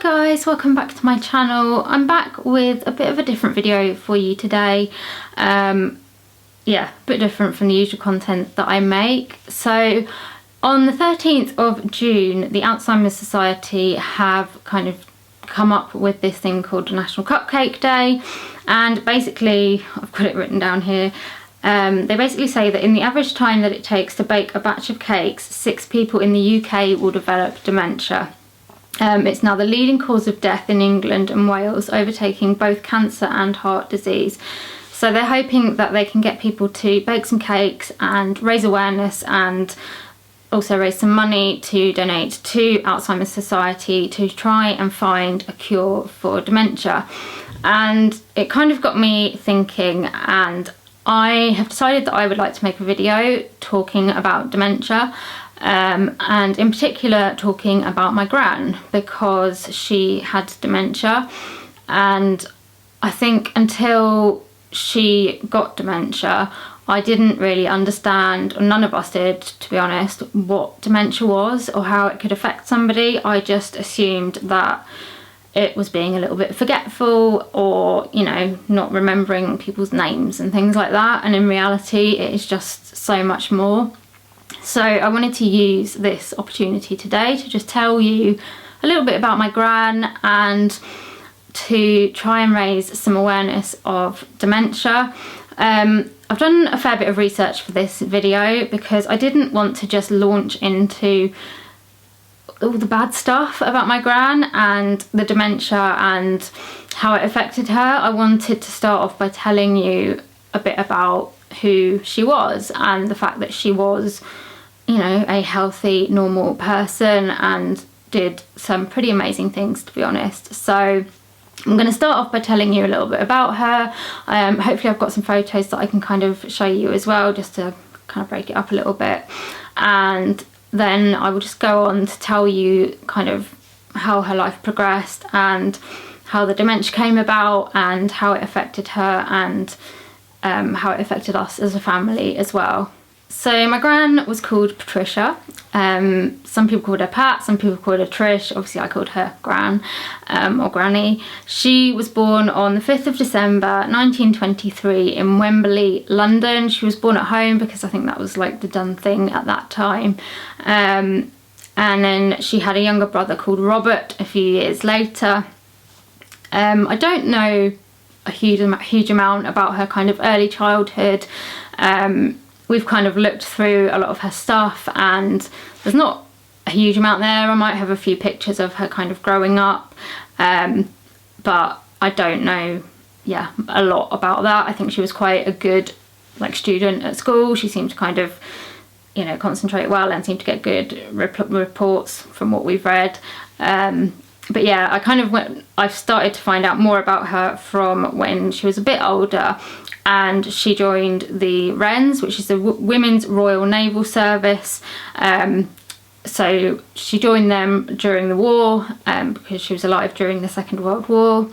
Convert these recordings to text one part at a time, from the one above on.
Hi guys, welcome back to my channel. I'm back with a bit of a different video for you today. Yeah, a bit different from the usual content that I make. So on the 13th of June, the Alzheimer Society have kind of come up with this thing called National Cupcake Day, and basically, I've got it written down here, they basically say that in the average time that it takes to bake a batch of cakes, 6 people in the UK will develop dementia. It's now the leading cause of death in England and Wales, overtaking both cancer and heart disease. So they're hoping that they can get people to bake some cakes and raise awareness, and also raise some money to donate to Alzheimer's Society to try and find a cure for dementia. And it kind of got me thinking, and I have decided that I would like to make a video talking about dementia. And in particular talking about my Gran, because she had dementia, and I think until she got dementia I didn't really understand, or none of us did to be honest, what dementia was or how it could affect somebody. I just assumed that it was being a little bit forgetful, or, you know, not remembering people's names and things like that, and in reality it is just so much more. So I wanted to use this opportunity today to just tell you a little bit about my Gran, and to try and raise some awareness of dementia. I've done a fair bit of research for this video because I didn't want to just launch into all the bad stuff about my Gran and the dementia and how it affected her. I wanted to start off by telling you a bit about who she was, and the fact that she was, you know, a healthy, normal person and did some pretty amazing things, to be honest. So I'm going to start off by telling you a little bit about her. Hopefully I've got some photos that I can kind of show you as well, just to kind of break it up a little bit. And then I will just go on to tell you kind of how her life progressed and how the dementia came about and how it affected her, and how it affected us as a family as well. So my Gran was called Patricia. Some people called her Pat, some people called her Trish. Obviously I called her Gran, or Granny. She was born on the 5th of December 1923 in Wembley, London. She was born at home because I think that was like the done thing at that time. And then she had a younger brother called Robert a few years later. I don't know a huge amount about her kind of early childhood. We've kind of looked through a lot of her stuff and there's not a huge amount there. I might have a few pictures of her kind of growing up, but I don't know, yeah, a lot about that. I think she was quite a good student at school. She seemed to kind of, you know, concentrate well and seemed to get good reports from what we've read. But yeah, I've started to find out more about her from when she was a bit older, and she joined the Wrens, which is the Women's Royal Naval Service. So she joined them during the war, because she was alive during the Second World War.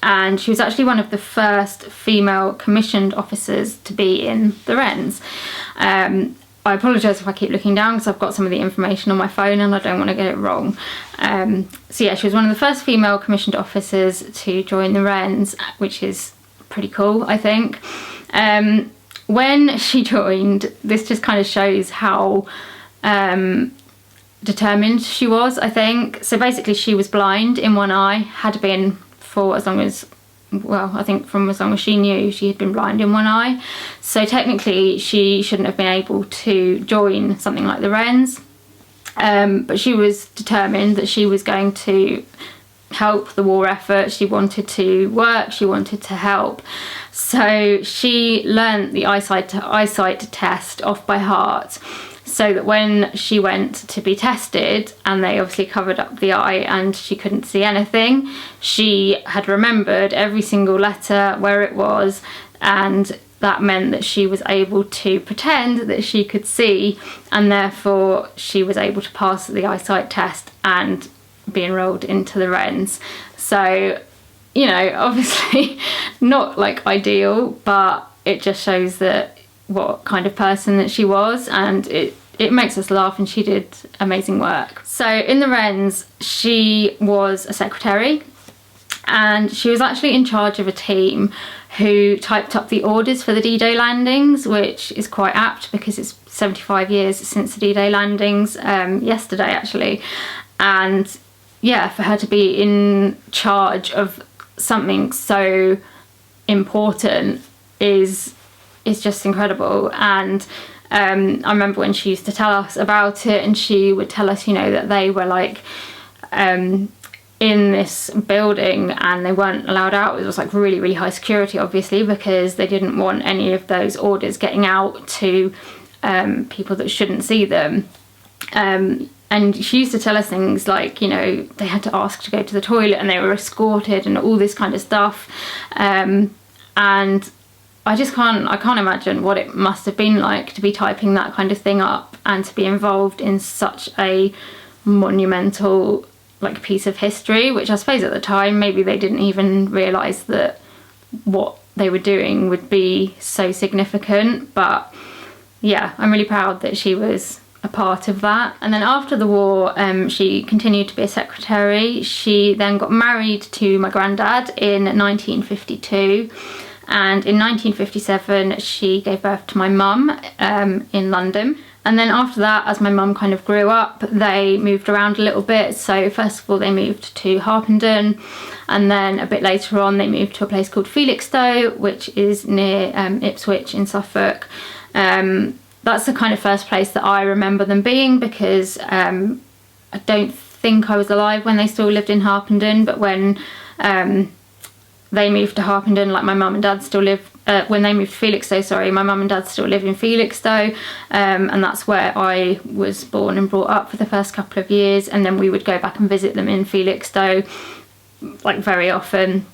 And she was actually one of the first female commissioned officers to be in the Wrens. I apologise if I keep looking down because I've got some of the information on my phone and I don't want to get it wrong. So yeah, she was one of the first female commissioned officers to join the Wrens, which is pretty cool, I think. When she joined, this just kind of shows how determined she was, I think. So basically she was blind in one eye, had been for as long as, well, I think from as long as she knew, she had been blind in one eye. So technically she shouldn't have been able to join something like the Wrens, but she was determined that she was going to help the war effort. She wanted to work, she wanted to help. So she learnt the eyesight test off by heart, so that when she went to be tested and they obviously covered up the eye and she couldn't see anything, she had remembered every single letter, where it was, and that meant that she was able to pretend that she could see, and therefore she was able to pass the eyesight test and be enrolled into the Wrens. So, you know, obviously not like ideal, but it just shows that what kind of person that she was, and it it makes us laugh, and she did amazing work. So in the Wrens, she was a secretary, and she was actually in charge of a team who typed up the orders for the D-Day landings, which is quite apt because it's 75 years since the D-Day landings, yesterday actually. And yeah, for her to be in charge of something so important is just incredible. And I remember when she used to tell us about it, and she would tell us, you know, that they were like in this building and they weren't allowed out. It was like really, really high security, obviously, because they didn't want any of those orders getting out to people that shouldn't see them. And she used to tell us things like, you know, they had to ask to go to the toilet and they were escorted and all this kind of stuff. And I can't imagine what it must have been like to be typing that kind of thing up and to be involved in such a monumental like piece of history, which I suppose at the time maybe they didn't even realise that what they were doing would be so significant. But yeah, I'm really proud that she was a part of that. And then after the war, she continued to be a secretary. She then got married to my granddad in 1952, and in 1957 she gave birth to my mum in London. And then after that, as my mum kind of grew up, they moved around a little bit. So first of all, they moved to Harpenden, and then a bit later on they moved to a place called Felixstowe, which is near Ipswich in Suffolk. That's the kind of first place that I remember them being, because I don't think I was alive when they still lived in Harpenden, but when they moved to Harpenden, like my mum and dad still live, when they moved to Felixstowe, sorry, my mum and dad still live in Felixstowe, and that's where I was born and brought up for the first couple of years. And then we would go back and visit them in Felixstowe like very often.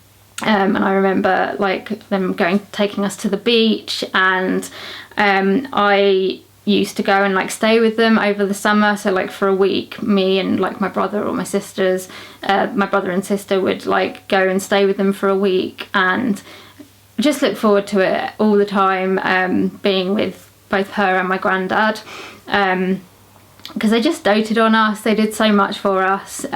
And I remember like them taking us to the beach, and I used to go and like stay with them over the summer. So like for a week, me and like my brother or my sisters, my brother and sister would like go and stay with them for a week, and just look forward to it all the time, being with both her and my granddad, because they just doted on us. They did so much for us.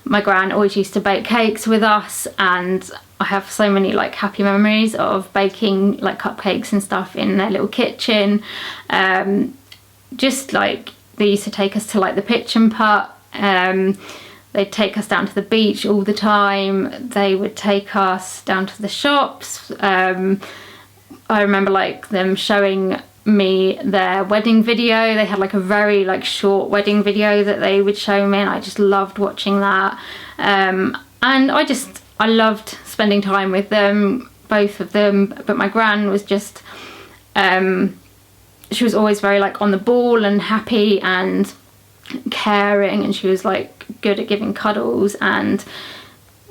My gran always used to bake cakes with us, and I have so many like happy memories of baking like cupcakes and stuff in their little kitchen. Just like they used to take us to like the pitch and putt. They'd take us down to the beach all the time. They would take us down to the shops. I remember like them showing me their wedding video. They had like a very like short wedding video that they would show me, and I just loved watching that. And I loved spending time with them, both of them. But my gran was just, she was always very like on the ball and happy and caring, and she was like good at giving cuddles, and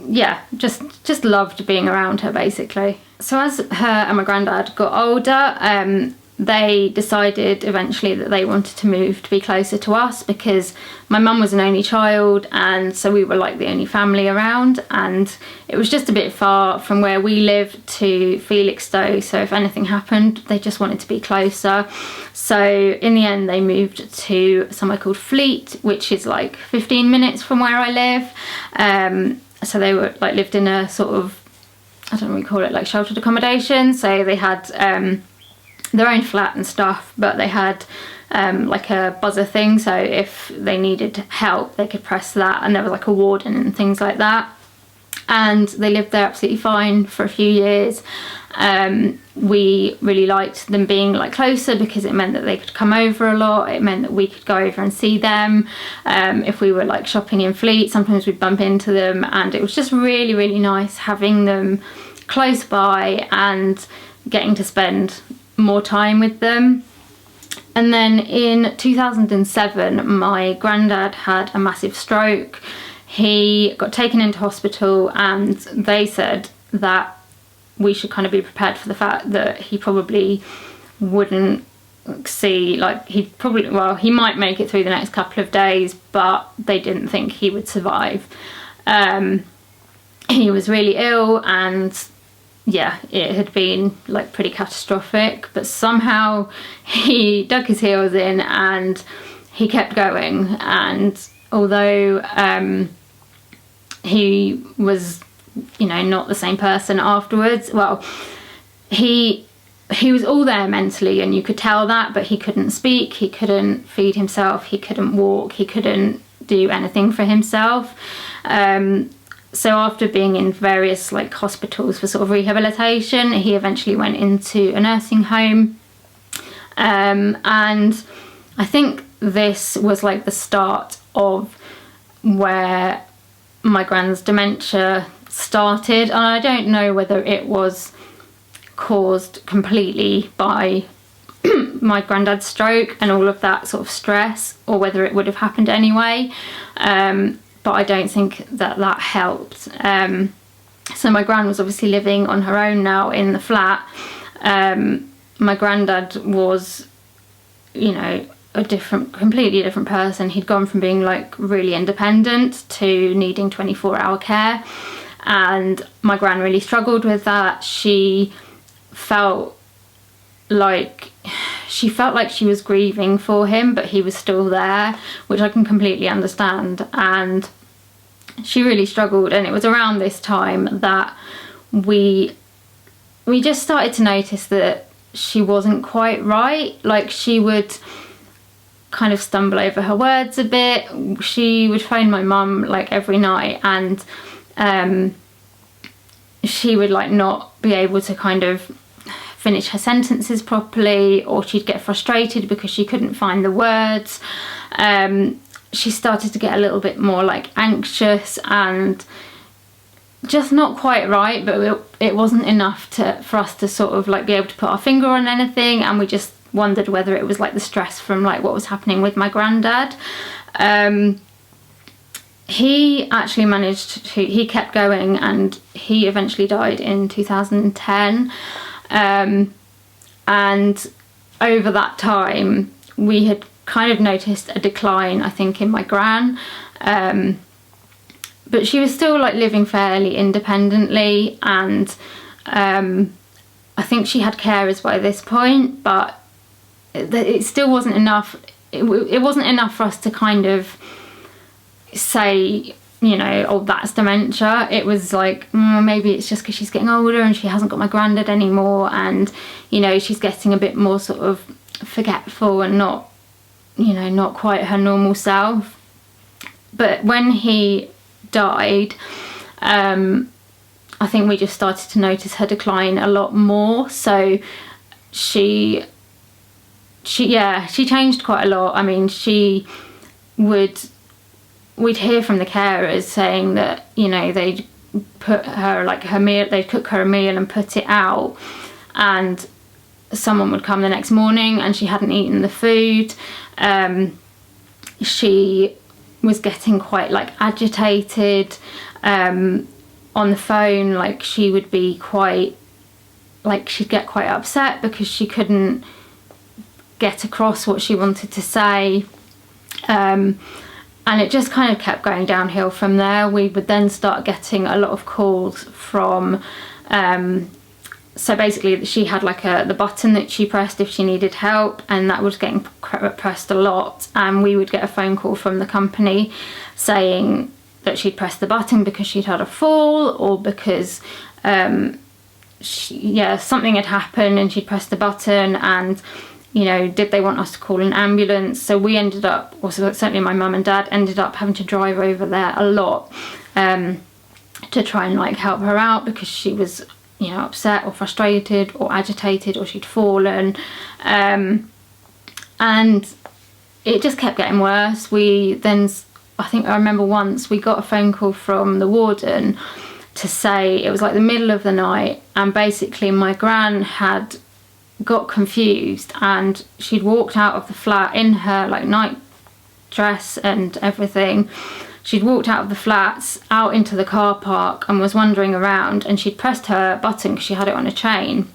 yeah, just loved being around her basically. So as her and my granddad got older, they decided eventually that they wanted to move to be closer to us, because my mum was an only child, and so we were like the only family around, and it was just a bit far from where we lived to Felixstowe. So if anything happened, they just wanted to be closer. So in the end, they moved to somewhere called Fleet, which is like 15 minutes from where I live. So they were like lived in a sort of, I don't know what we call it, like sheltered accommodation. So they had their own flat and stuff, but they had like a buzzer thing, so if they needed help they could press that, and there was like a warden and things like that. And they lived there absolutely fine for a few years. We really liked them being like closer, because it meant that they could come over a lot. It meant that we could go over and see them. If we were like shopping in Fleet, sometimes we'd bump into them, and it was just really, really nice having them close by and getting to spend more time with them. And then in 2007, my granddad had a massive stroke. He got taken into hospital, and they said that we should kind of be prepared for the fact that he probably wouldn't see, like he might make it through the next couple of days, but they didn't think he would survive. He was really ill, and yeah, it had been like pretty catastrophic, but somehow he dug his heels in and he kept going. And although he was, you know, not the same person afterwards, well, he was all there mentally, and you could tell that, but he couldn't speak, he couldn't feed himself, he couldn't walk, he couldn't do anything for himself. So after being in various like hospitals for sort of rehabilitation, he eventually went into a nursing home. And I think this was like the start of where my Gran's dementia started. And I don't know whether it was caused completely by my granddad's stroke and all of that sort of stress, or whether it would have happened anyway. But I don't think that helped. So my Gran was obviously living on her own now in the flat. My granddad was, you know, completely different person. He'd gone from being like really independent to needing 24-hour care, and my Gran really struggled with that. She felt like she was grieving for him, but he was still there, which I can completely understand, and she really struggled. And it was around this time that we just started to notice that she wasn't quite right. Like, she would kind of stumble over her words a bit. She would phone my mum like every night, and she would like not be able to kind of finish her sentences properly, or she'd get frustrated because she couldn't find the words. She started to get a little bit more like anxious and just not quite right, but it wasn't enough for us to sort of like be able to put our finger on anything, and we just wondered whether it was like the stress from like what was happening with my granddad. He actually he kept going, and he eventually died in 2010. And over that time we had kind of noticed a decline, I think, in my Gran, but she was still like living fairly independently, and I think she had carers by this point, but it still wasn't enough. It wasn't enough for us to kind of say, you know, oh, that's dementia. It was like, maybe it's just because she's getting older and she hasn't got my granddad anymore, and, you know, she's getting a bit more sort of forgetful and not, you know, not quite her normal self. But when he died, I think we just started to notice her decline a lot more. So she changed quite a lot. I mean, we'd hear from the carers saying that, you know, they'd put her like her meal, they'd cook her a meal and put it out, and someone would come the next morning and she hadn't eaten the food. She was getting quite like agitated on the phone. Like, she would be quite like, she'd get quite upset because she couldn't get across what she wanted to say. And it just kind of kept going downhill from there. We would then start getting a lot of calls from, so basically she had like the button that she pressed if she needed help, and that was getting pressed a lot. And we would get a phone call from the company saying that she'd pressed the button because she'd had a fall, or because something had happened and she'd pressed the button, and, you know, did they want us to call an ambulance? So we ended up, or certainly my mum and dad ended up having to drive over there a lot to try and like help her out, because she was, you know, upset or frustrated or agitated, or she'd fallen. And it just kept getting worse. I think I remember once we got a phone call from the warden to say, it was like the middle of the night, and basically my Gran had got confused and she'd walked out of the flat in her like night dress and everything. She'd walked out of the flats out into the car park and was wandering around, and she'd pressed her button because she had it on a chain,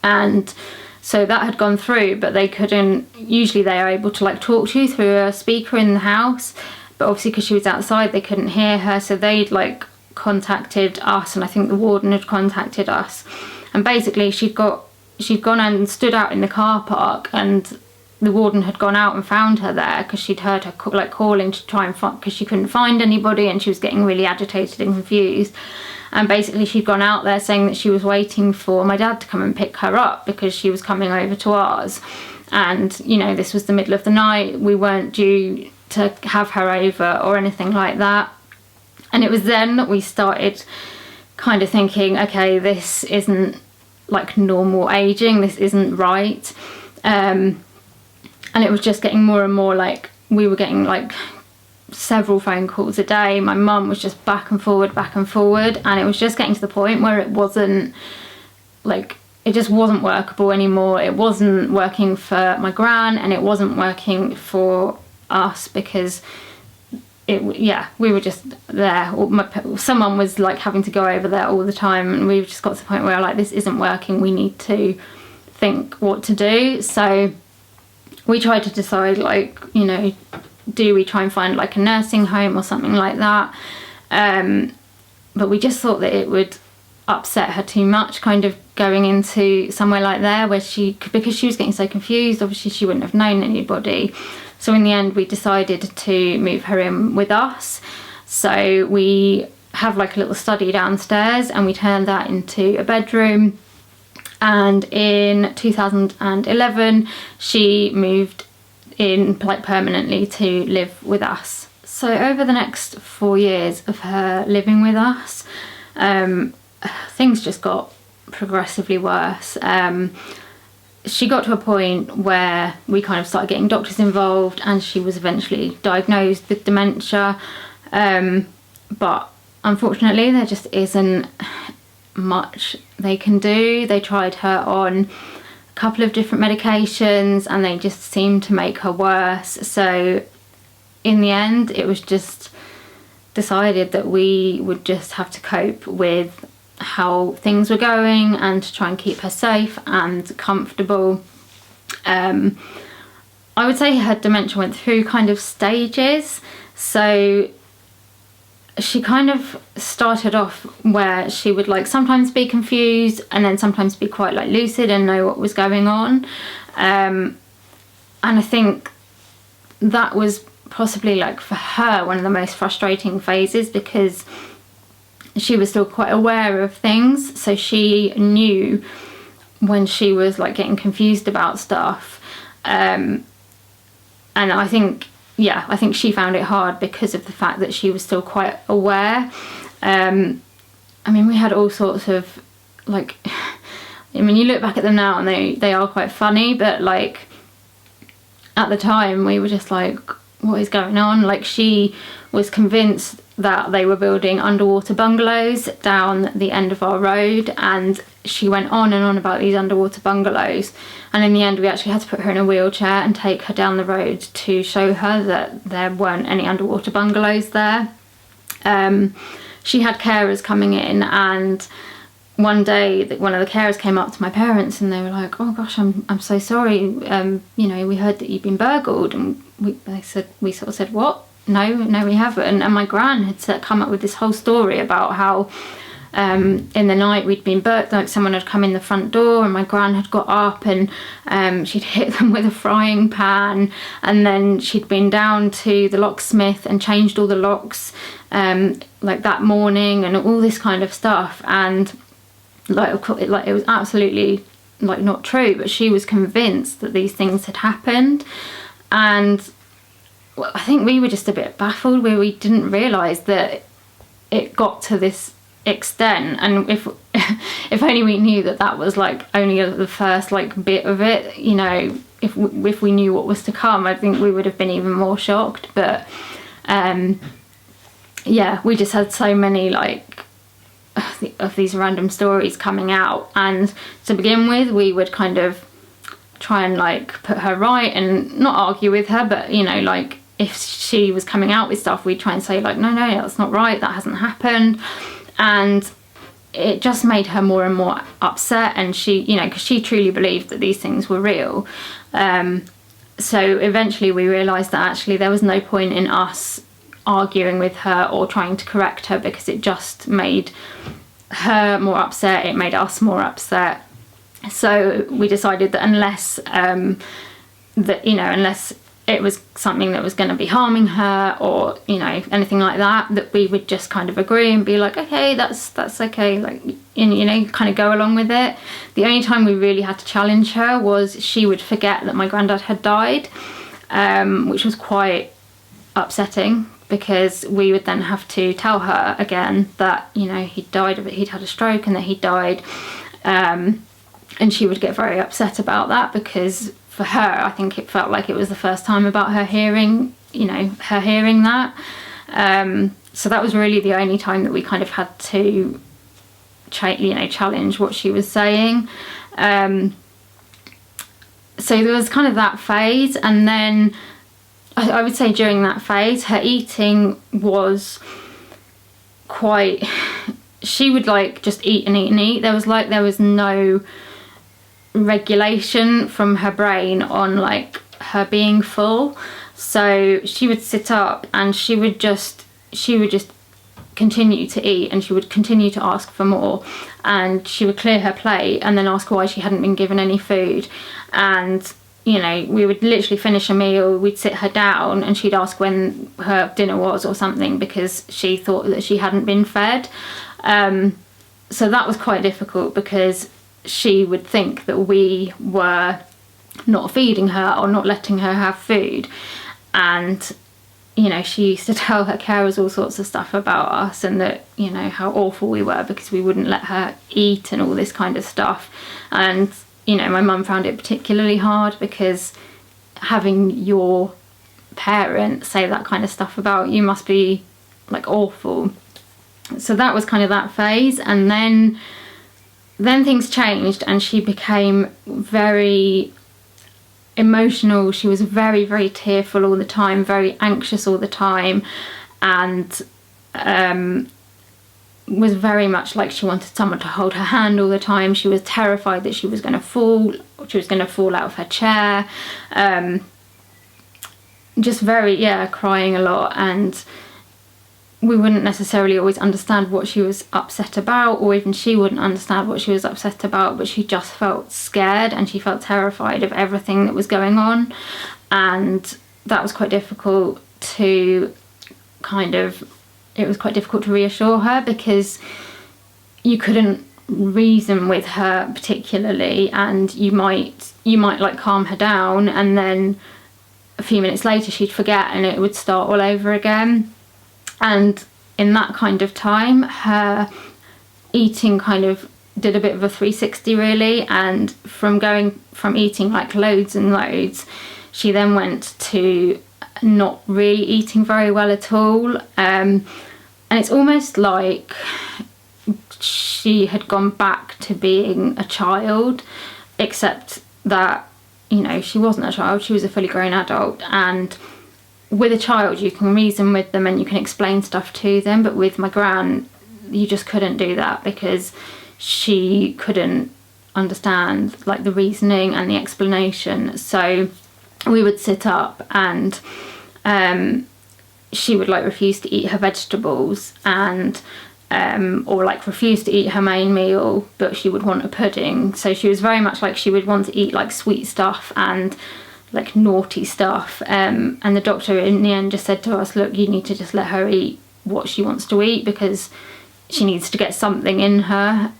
and so that had gone through, but they couldn't, usually they are able to like talk to you through a speaker in the house, but obviously because she was outside they couldn't hear her, so they'd like contacted us, and I think the warden had contacted us, and basically she'd gone and stood out in the car park, and the warden had gone out and found her there because she'd heard her like calling to try and find, because she couldn't find anybody and she was getting really agitated and confused. And basically she'd gone out there saying that she was waiting for my dad to come and pick her up because she was coming over to ours. And, you know, this was the middle of the night. We weren't due to have her over or anything like that. And it was then that we started kind of thinking, okay, this isn't like normal aging. This isn't right. And it was just getting more and more like, we were getting like several phone calls a day. My mum was just back and forward, and it was just getting to the point where it wasn't like, it just wasn't workable anymore. It wasn't working for my gran, and it wasn't working for us because we were just there. Someone was like having to go over there all the time, and we just got to the point where like, this isn't working. We need to think what to do. So we tried to decide, like, you know, do we try and find like a nursing home or something like that? But we just thought that it would upset her too much, kind of going into somewhere like there where because she was getting so confused, obviously she wouldn't have known anybody. So in the end we decided to move her in with us. So we have like a little study downstairs, and we turned that into a bedroom. And in 2011 she moved in like permanently to live with us. So over the next 4 years of her living with us, things just got progressively worse. She got to a point where we kind of started getting doctors involved, and she was eventually diagnosed with dementia. But unfortunately there just isn't much they can do. They tried her on a couple of different medications and they just seemed to make her worse. So in the end it was just decided that we would just have to cope with how things were going and to try and keep her safe and comfortable. I would say her dementia went through kind of stages. So she kind of started off where she would like sometimes be confused and then sometimes be quite like lucid and know what was going on. And I think that was possibly like for her one of the most frustrating phases, because she was still quite aware of things. So she knew when she was like getting confused about stuff. And I think she found it hard because of the fact that she was still quite aware. I mean, we had all sorts of like, I mean, you look back at them now and they are quite funny, but like at the time we were just like, what is going on? Like, she was convinced that they were building underwater bungalows down the end of our road, and she went on and on about these underwater bungalows, and in the end we actually had to put her in a wheelchair and take her down the road to show her that there weren't any underwater bungalows there. She had carers coming in, and one day one of the carers came up to my parents and they were like, oh gosh, I'm so sorry, you know, we heard that you've been burgled. And we sort of said, what? No, we haven't. And my gran had come up with this whole story about how in the night we'd been burgled, like someone had come in the front door and my gran had got up and she'd hit them with a frying pan, and then she'd been down to the locksmith and changed all the locks like that morning, and all this kind of stuff. And like it was absolutely like not true, but she was convinced that these things had happened. And I think we were just a bit baffled where we didn't realise that it got to this extent. And if only we knew that was like only the first like bit of it, you know, if we knew what was to come, I think we would have been even more shocked. But yeah, we just had so many like of these random stories coming out, and to begin with we would kind of try and like put her right and not argue with her, but you know, like if she was coming out with stuff we'd try and say like, no, that's not right, that hasn't happened. And it just made her more and more upset, and she, you know, because she truly believed that these things were real. So eventually we realised that actually there was no point in us arguing with her or trying to correct her, because it just made her more upset, it made us more upset. So we decided that unless unless it was something that was going to be harming her, or anything like that, that we would just kind of agree and be like, okay, that's okay, like, kind of go along with it. The only time we really had to challenge her was she would forget that my granddad had died, which was quite upsetting, because we would then have to tell her again that he'd died of it, he'd had a stroke and that he died, and she would get very upset about that, because for her, I think it felt like it was the first time about her hearing that. So that was really the only time that we kind of had to challenge what she was saying. So there was kind of that phase, and then I would say during that phase her eating was quite, she would like just eat and eat and eat. There was no regulation from her brain on like her being full. So she would sit up and she would just continue to eat, and she would continue to ask for more, and she would clear her plate and then ask why she hadn't been given any food. And we would literally finish a meal, we'd sit her down and she'd ask when her dinner was or something, because she thought that she hadn't been fed. So that was quite difficult, because she would think that we were not feeding her or not letting her have food. And she used to tell her carers all sorts of stuff about us, and that how awful we were because we wouldn't let her eat and all this kind of stuff. And my mum found it particularly hard, because having your parent say that kind of stuff about you must be like awful. So that was kind of that phase. And then things changed, and she became very emotional. She was very, very tearful all the time, very anxious all the time, and was very much like she wanted someone to hold her hand all the time. She was terrified that she was going to fall out of her chair, just very, crying a lot. And we wouldn't necessarily always understand what she was upset about, or even she wouldn't understand what she was upset about, but she just felt scared and she felt terrified of everything that was going on. And that was quite difficult to reassure her, because you couldn't reason with her particularly, and you might like calm her down, and then a few minutes later she'd forget and it would start all over again. And in that kind of time, her eating kind of did a bit of a 360 really, and from eating like loads and loads, she then went to not really eating very well at all. And it's almost like she had gone back to being a child, except that she wasn't a child, she was a fully grown adult. And with a child you can reason with them and you can explain stuff to them, but with my Gran you just couldn't do that, because she couldn't understand like the reasoning and the explanation. So we would sit up and she would like refuse to eat her vegetables, and or like refuse to eat her main meal, but she would want a pudding. So she was very much like she would want to eat like sweet stuff and like naughty stuff, and the doctor in the end just said to us, look, you need to just let her eat what she wants to eat, because she needs to get something in her.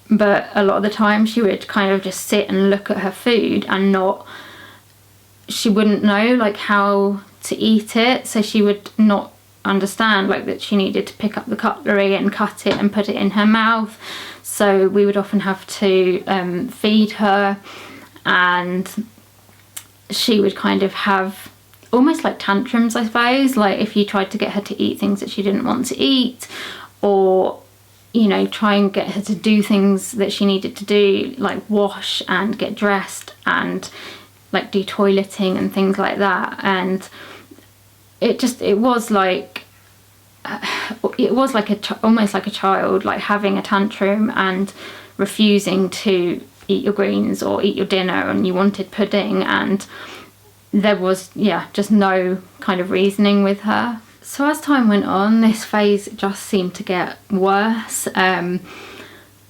But a lot of the time she would kind of just sit and look at her food and she wouldn't know like how to eat it, so she would not understand like that she needed to pick up the cutlery and cut it and put it in her mouth. So we would often have to feed her, and she would kind of have almost like tantrums, I suppose, like if you tried to get her to eat things that she didn't want to eat, or try and get her to do things that she needed to do, like wash and get dressed and like do toileting and things like that. And it was like almost like a child, like having a tantrum and refusing to eat your greens or eat your dinner, and you wanted pudding, and there was, yeah, just no kind of reasoning with her. So as time went on, this phase just seemed to get worse.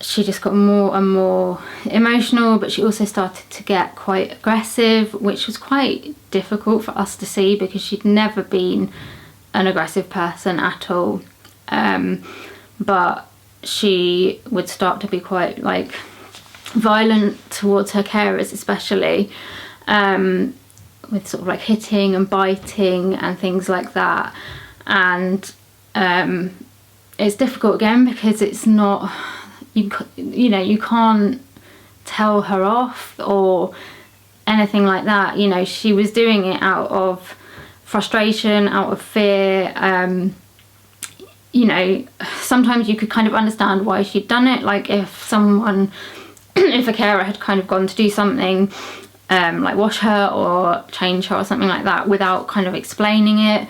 She just got more and more emotional, but she also started to get quite aggressive, which was quite difficult for us to see because she'd never been an aggressive person at all. But she would start to be quite like violent towards her carers, especially, with sort of like hitting and biting and things like that. And it's difficult again because it's not, you know, you can't tell her off or anything like that. You know, she was doing it out of frustration, out of fear. You know, sometimes you could kind of understand why she'd done it. Like if someone, if a carer had kind of gone to do something, like wash her or change her or something like that without kind of explaining it,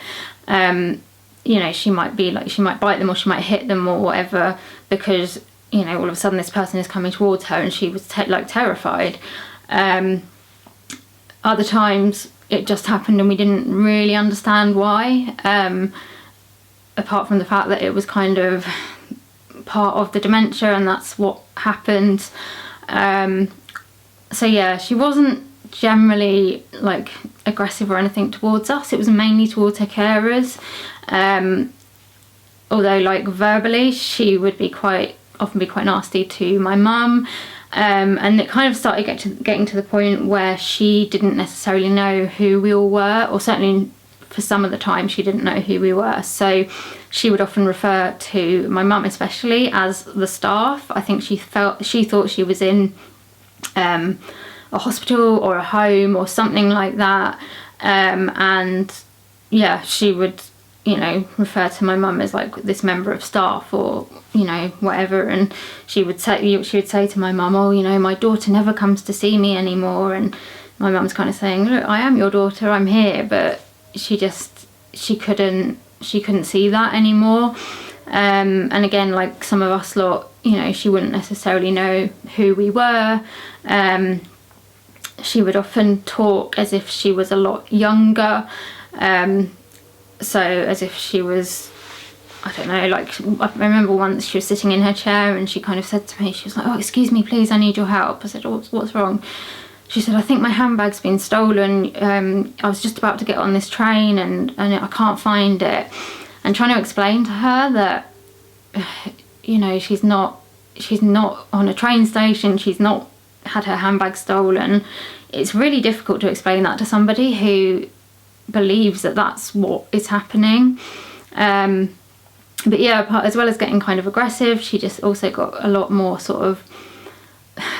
you know, she might be like, she might bite them or she might hit them or whatever, because, you know, all of a sudden this person is coming towards her and she was like terrified. Other times it just happened and we didn't really understand why, apart from the fact that it was kind of part of the dementia and that's what happened. So yeah, she wasn't generally like aggressive or anything towards us. It was mainly towards her carers. Although like verbally she would be often be quite nasty to my mum. And it kind of started getting to the point where she didn't necessarily know who we all were, or certainly for some of the time she didn't know who we were. So she would often refer to my mum especially as the staff. I think she thought she was in a hospital or a home or something like that. And yeah, she would, you know, refer to my mum as like this member of staff or, you know, whatever. And she would say to my mum, oh, you know, my daughter never comes to see me anymore. And my mum's kind of saying, look, I am your daughter, I'm here. But she couldn't see that anymore. And again, like some of us lot, you know, she wouldn't necessarily know who we were. She would often talk as if she was a lot younger. So as if she was, I don't know, like I remember once she was sitting in her chair and she kind of said to me, she was like, oh, excuse me, please, I need your help. I said, oh, what's wrong? She said, I think my handbag's been stolen. I was just about to get on this train and I can't find it. And trying to explain to her that, you know, she's not on a train station, she's not had her handbag stolen. It's really difficult to explain that to somebody who believes that that's what is happening. But yeah, as well as getting kind of aggressive, she just also got a lot more sort of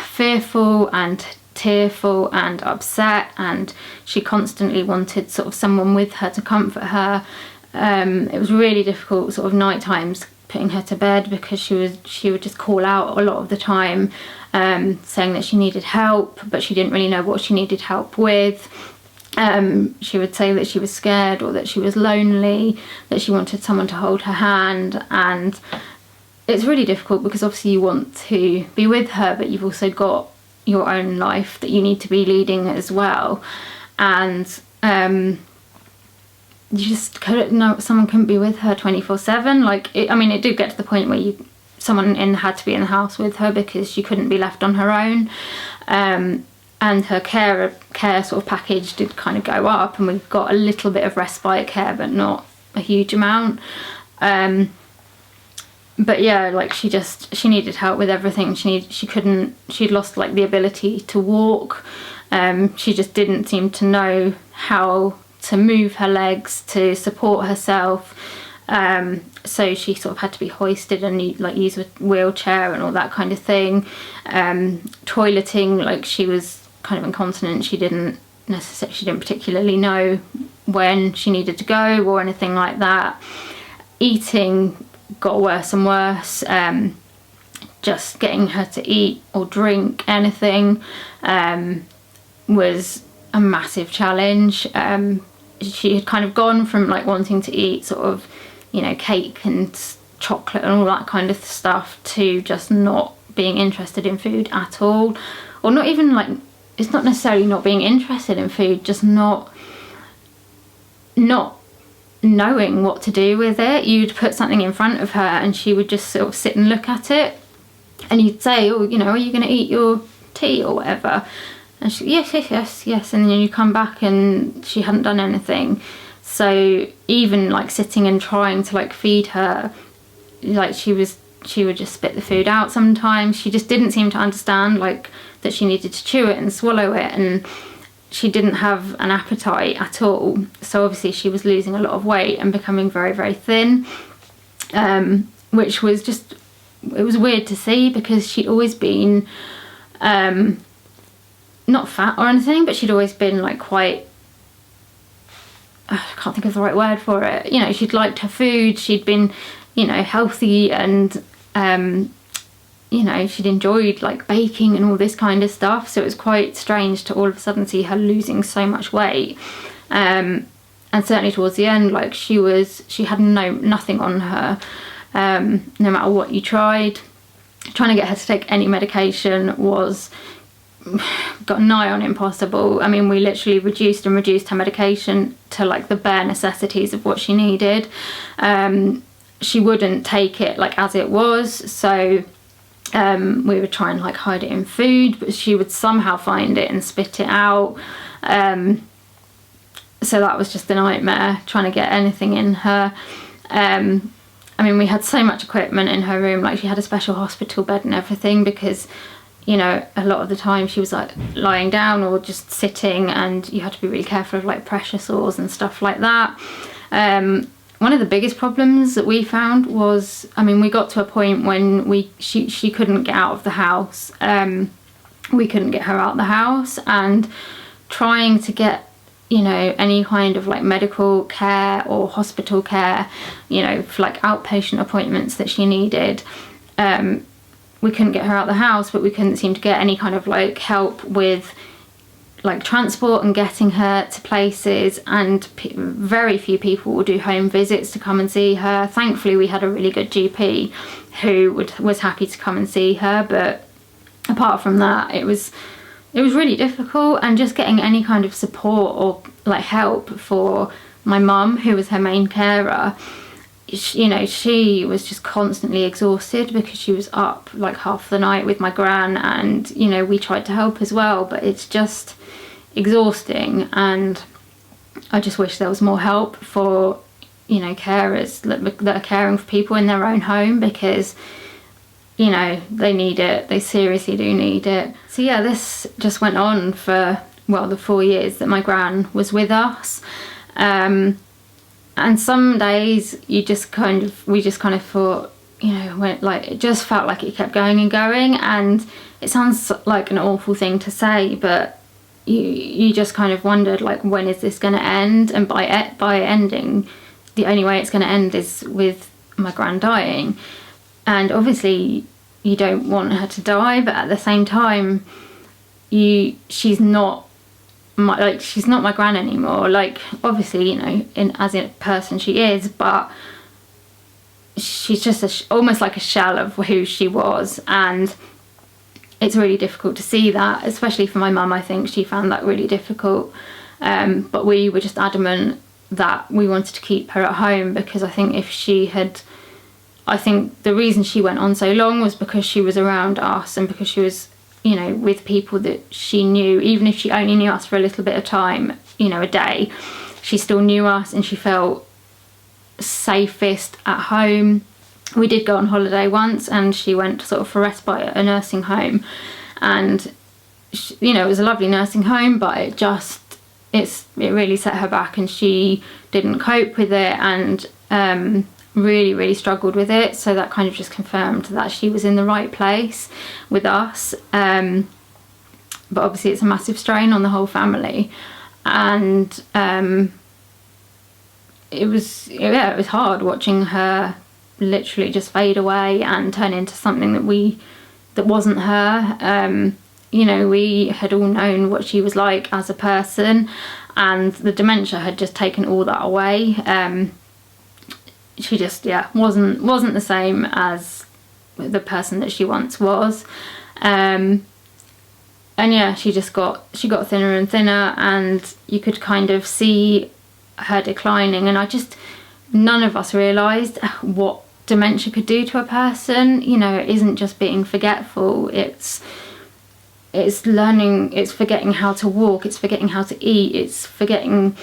fearful and tearful and upset, and she constantly wanted sort of someone with her to comfort her. It was really difficult sort of night times putting her to bed because she would just call out a lot of the time, saying that she needed help, but she didn't really know what she needed help with. She would say that she was scared or that she was lonely, that she wanted someone to hold her hand. And it's really difficult because obviously you want to be with her, but you've also got your own life that you need to be leading as well. And you just couldn't know, someone couldn't be with her 24/7. Like, it did get to the point where someone had to be in the house with her because she couldn't be left on her own. And her care sort of package did kind of go up, and we got a little bit of respite care, but not a huge amount. But yeah, like she needed help with everything. She'd lost like the ability to walk. She just didn't seem to know how to move her legs to support herself. So she sort of had to be hoisted and like use a wheelchair and all that kind of thing. Toileting, like she was kind of incontinent. She didn't particularly know when she needed to go or anything like that. Eating got worse and worse. Just getting her to eat or drink anything was a massive challenge. She had kind of gone from like wanting to eat sort of, you know, cake and chocolate and all that kind of stuff to just not being interested in food at all, or not even like, it's not necessarily not being interested in food, just not not knowing what to do with it. You'd put something in front of her and she would just sort of sit and look at it, and you'd say, oh, you know, are you going to eat your tea or whatever? And she, yes, and then you come back and she hadn't done anything. So even like sitting and trying to like feed her, like she would just spit the food out sometimes. She just didn't seem to understand like that she needed to chew it and swallow it, and she didn't have an appetite at all. So obviously she was losing a lot of weight and becoming very, very thin, which was just, it was weird to see, because she'd always been not fat or anything, but she'd always been like quite, I can't think of the right word for it, you know, she'd liked her food, she'd been, you know, healthy, and you know, she'd enjoyed like baking and all this kind of stuff. So it was quite strange to all of a sudden see her losing so much weight, and certainly towards the end, like she had nothing on her, no matter what you tried. Trying to get her to take any medication was got nigh on impossible. I mean, we literally reduced her medication to like the bare necessities of what she needed. She wouldn't take it like as it was, so we would try and like hide it in food, but she would somehow find it and spit it out. So that was just a nightmare, trying to get anything in her. I mean, we had so much equipment in her room, like she had a special hospital bed and everything, because, you know, a lot of the time she was like lying down or just sitting, and you had to be really careful of like pressure sores and stuff like that. One of the biggest problems that we found was, I mean, we got to a point when she couldn't get out of the house. We couldn't get her out of the house, and trying to get, you know, any kind of like medical care or hospital care, you know, for like outpatient appointments that she needed, we couldn't get her out of the house, but we couldn't seem to get any kind of like help with like transport and getting her to places, and very few people will do home visits to come and see her. Thankfully we had a really good GP who was happy to come and see her, but apart from that it was really difficult. And just getting any kind of support or like help for my mum, who was her main carer, you know, she was just constantly exhausted because she was up like half the night with my Gran, and, you know, we tried to help as well, but it's just exhausting. And I just wish there was more help for, you know, carers that are caring for people in their own home, because, you know, they need it, they seriously do need it. So yeah, this just went on for, well, the 4 years that my Gran was with us. And some days we just kind of thought, you know, when, like, it just felt like it kept going and going, and it sounds like an awful thing to say, but you just kind of wondered, like, when is this going to end? And by ending, the only way it's going to end is with my Gran dying. And obviously you don't want her to die, but at the same time, she's not my Gran anymore. Like, obviously, you know, as a person she is, but she's just almost like a shell of who she was, and it's really difficult to see that, especially for my mum. I think she found that really difficult, but we were just adamant that we wanted to keep her at home, because I think I think the reason she went on so long was because she was around us, and because she was, you know, with people that she knew. Even if she only knew us for a little bit of time, you know, a day, she still knew us, and she felt safest at home. We did go on holiday once, and she went sort of for respite at a nursing home, and you know, it was a lovely nursing home, but it really set her back, and she didn't cope with it, and really struggled with it. So that kind of just confirmed that she was in the right place with us, but obviously it's a massive strain on the whole family, and it was hard watching her literally just fade away and turn into something that wasn't her. You know, we had all known what she was like as a person, and the dementia had just taken all that away. She just, wasn't the same as the person that she once was. And yeah, she got thinner and thinner, and you could kind of see her declining, and none of us realised what dementia could do to a person. You know, it isn't just being forgetful, it's learning, it's forgetting how to walk, it's forgetting how to eat, it's forgetting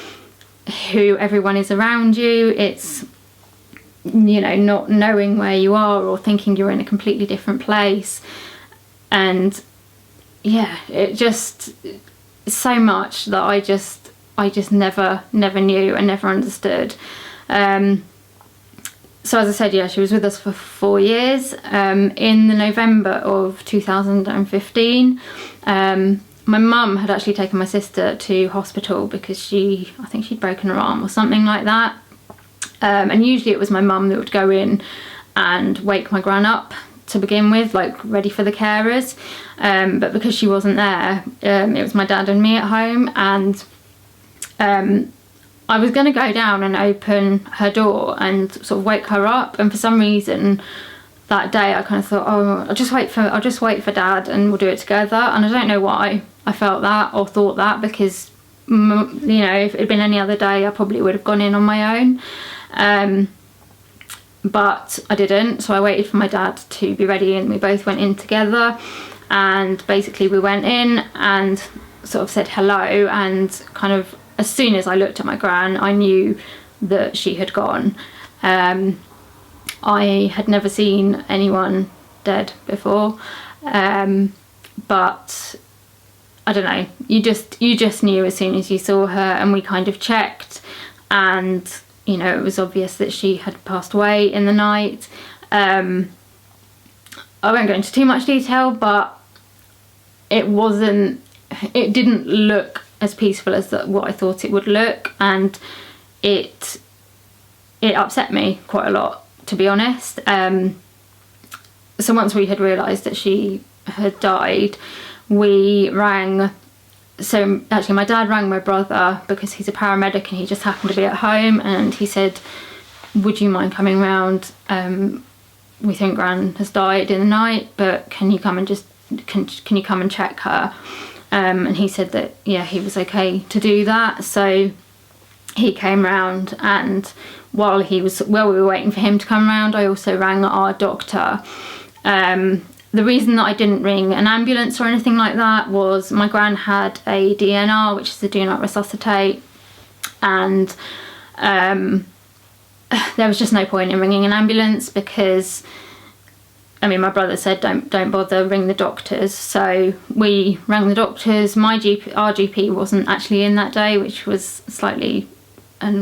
who everyone is around you, it's, you know, not knowing where you are or thinking you're in a completely different place. And yeah, it just, so much that I just never knew and never understood. So as I said, yeah, she was with us for 4 years. In the November of 2015, my mum had actually taken my sister to hospital because I think she'd broken her arm or something like that. And usually it was my mum that would go in and wake my gran up to begin with, like ready for the carers. But because she wasn't there, it was my dad and me at home, and I was going to go down and open her door and sort of wake her up, and for some reason that day I kind of thought, oh, I'll just wait for Dad and we'll do it together. And I don't know why I felt that or thought that, because you know, if it had been any other day I probably would have gone in on my own, but I didn't. So I waited for my dad to be ready and we both went in together, and basically we went in and sort of said hello, and kind of as soon as I looked at my gran, I knew that she had gone. I had never seen anyone dead before, but I don't know, you just knew as soon as you saw her. And we kind of checked, and you know, it was obvious that she had passed away in the night. I won't go into too much detail, but it didn't look as peaceful as what I thought it would look, and it upset me quite a lot, to be honest. So once we had realised that she had died, we rang. So actually my dad rang my brother because he's a paramedic and he just happened to be at home, and he said, would you mind coming round? We think Gran has died in the night, but can you come and can you come and check her? And he said that, yeah, he was okay to do that. So he came round, and while we were waiting for him to come round, I also rang our doctor. The reason that I didn't ring an ambulance or anything like that was my gran had a DNR, which is a do not resuscitate, and there was just no point in ringing an ambulance because, I mean, my brother said don't bother, ring the doctors. So we rang the doctors. Our GP wasn't actually in that day, which was slightly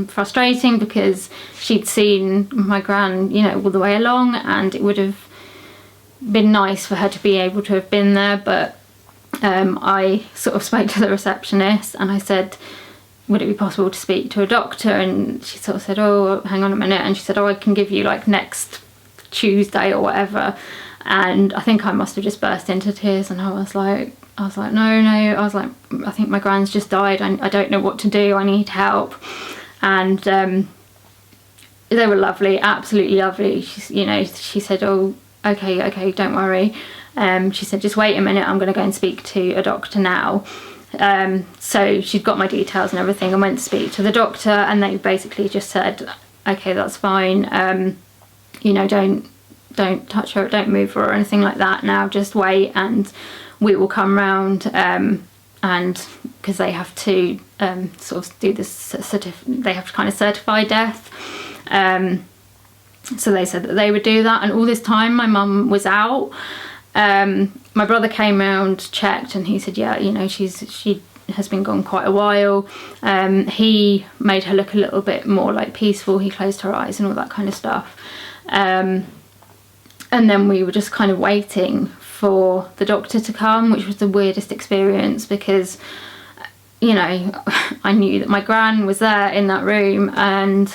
frustrating because she'd seen my gran, you know, all the way along, and it would have been nice for her to be able to have been there. But I sort of spoke to the receptionist and I said, would it be possible to speak to a doctor? And she sort of said, oh, hang on a minute. And she said, oh, I can give you like next Tuesday or whatever. And I think I must have just burst into tears, and I was like no, I was like, I think my gran's just died, I don't know what to do, I need help. And they were lovely, absolutely lovely. She said, oh, okay, don't worry. She said, just wait a minute, I'm going to go and speak to a doctor now. So she'd got my details and everything and went to speak to the doctor, and they basically just said, okay, that's fine, you know, don't touch her, don't move her or anything like that now, just wait and we will come round. And because they have to sort of do this they have to kind of certify death, so they said that they would do that. And all this time my mum was out. My brother came round, checked, and he said, yeah, you know, she has been gone quite a while. He made her look a little bit more like peaceful, he closed her eyes and all that kind of stuff. And then we were just kind of waiting for the doctor to come, which was the weirdest experience because, you know, I knew that my gran was there in that room, and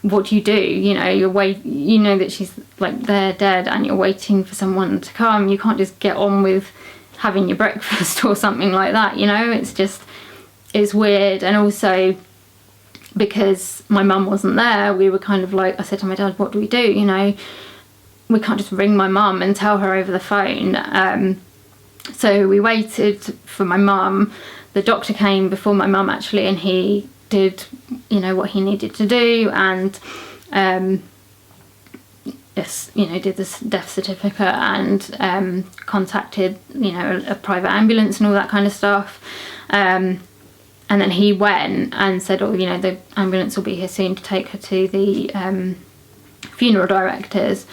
what do? You know, you know that she's like there dead, and you're waiting for someone to come. You can't just get on with having your breakfast or something like that, you know. It's weird. And also because my mum wasn't there, we were kind of like, I said to my dad, what do? You know, we can't just ring my mum and tell her over the phone. So we waited for my mum. The doctor came before my mum actually, and he did, you know, what he needed to do, and yes, you know, did this death certificate and contacted, you know, a private ambulance and all that kind of stuff. And then he went and said, oh, you know, the ambulance will be here soon to take her to the funeral directors.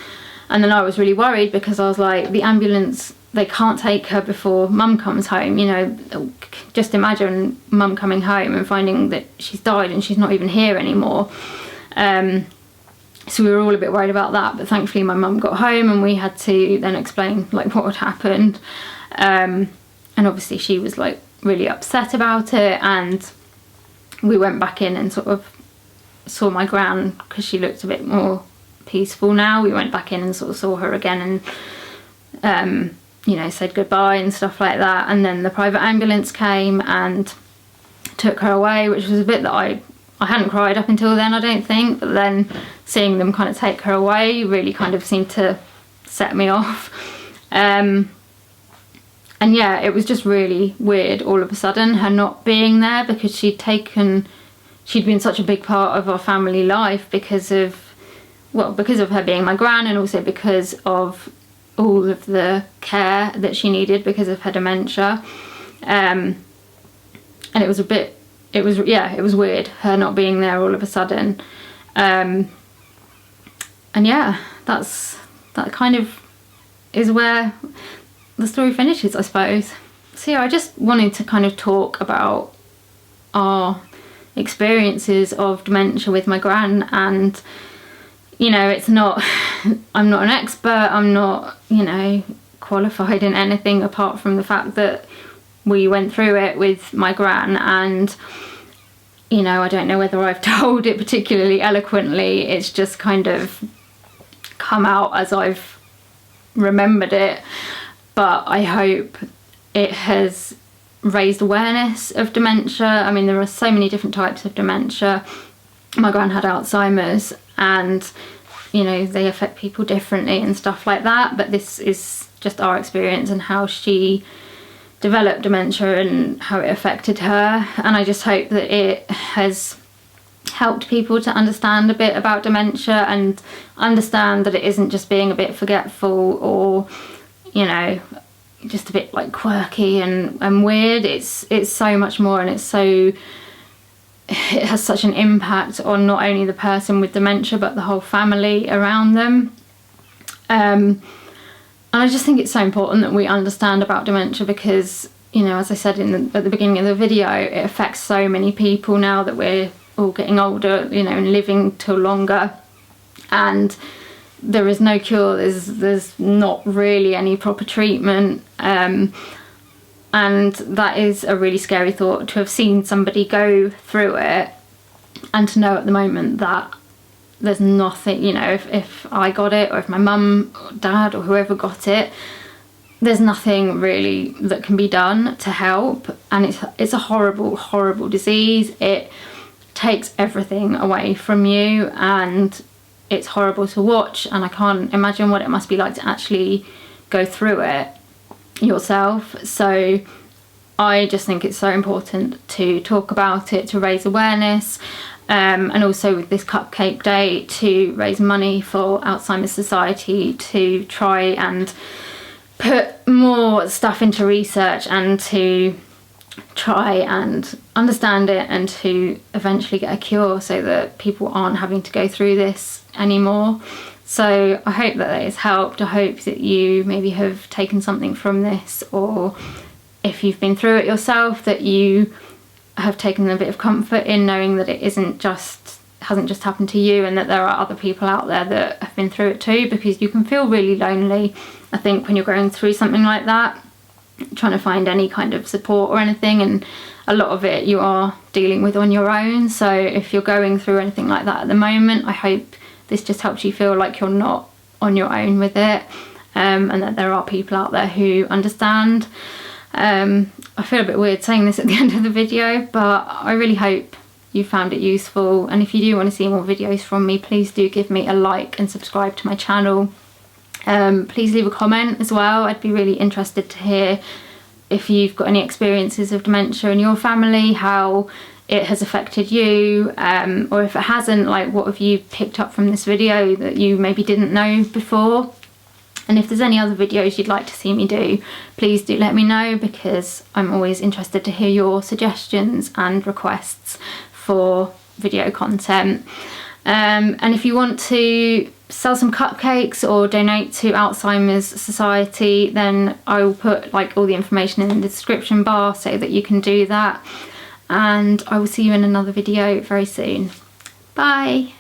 And then I was really worried, because I was like, the ambulance, they can't take her before mum comes home. You know, just imagine mum coming home and finding that she's died and she's not even here anymore. So we were all a bit worried about that, but thankfully my mum got home and we had to then explain like what had happened. And obviously she was like really upset about it, and we went back in and sort of saw my Gran, because she looked a bit more peaceful now. We went back in and sort of saw her again and you know, said goodbye and stuff like that. And then the private ambulance came and took her away, which was a bit that I hadn't cried up until then, I don't think, but then seeing them kind of take her away really kind of seemed to set me off. And yeah, it was just really weird all of a sudden, her not being there, because she'd been such a big part of our family life because of her being my Gran, and also because of all of the care that she needed because of her dementia. And it was weird, her not being there all of a sudden. And yeah, that kind of is where the story finishes, I suppose. So yeah, I just wanted to kind of talk about our experiences of dementia with my Gran. And you know, I'm not an expert, I'm not, you know, qualified in anything apart from the fact that we went through it with my Gran, and you know, I don't know whether I've told it particularly eloquently. It's just kind of come out as I've remembered it, but I hope it has raised awareness of dementia. I mean, there are so many different types of dementia. My Gran had Alzheimer's, and you know, they affect people differently and stuff like that, but this is just our experience and how she developed dementia and how it affected her. And I just hope that it has helped people to understand a bit about dementia and understand that it isn't just being a bit forgetful or, you know, just a bit like quirky and weird. It's so much more, and it has such an impact on not only the person with dementia but the whole family around them. And I just think it's so important that we understand about dementia, because, you know, as I said at the beginning of the video, it affects so many people now that we're all getting older, you know, and living till longer, and there is no cure. There's not really any proper treatment, and that is a really scary thought, to have seen somebody go through it and to know at the moment that there's nothing, you know, if I got it, or if my mum or dad or whoever got it, there's nothing really that can be done to help. And it's a horrible, horrible disease. It takes everything away from you, and it's horrible to watch, and I can't imagine what it must be like to actually go through it yourself. So I just think it's so important to talk about it, to raise awareness, and also with this Cupcake Day to raise money for Alzheimer's Society, to try and put more stuff into research and to try and understand it, and to eventually get a cure so that people aren't having to go through this anymore. So I hope that has helped. I hope that you maybe have taken something from this, or if you've been through it yourself, that you have taken a bit of comfort in knowing that it hasn't just happened to you, and that there are other people out there that have been through it too, because you can feel really lonely, I think, when you're going through something like that, trying to find any kind of support or anything, and a lot of it you are dealing with on your own. So if you're going through anything like that at the moment, I hope this just helps you feel like you're not on your own with it, and that there are people out there who understand. I feel a bit weird saying this at the end of the video, but I really hope you found it useful, and if you do want to see more videos from me, please do give me a like and subscribe to my channel. Please leave a comment as well. I'd be really interested to hear if you've got any experiences of dementia in your family, how it has affected you, or if it hasn't, like what have you picked up from this video that you maybe didn't know before. And if there's any other videos you'd like to see me do, please do let me know, because I'm always interested to hear your suggestions and requests for video content. And if you want to sell some cupcakes or donate to Alzheimer's Society, then I will put like all the information in the description bar so that you can do that. And I will see you in another video very soon. Bye!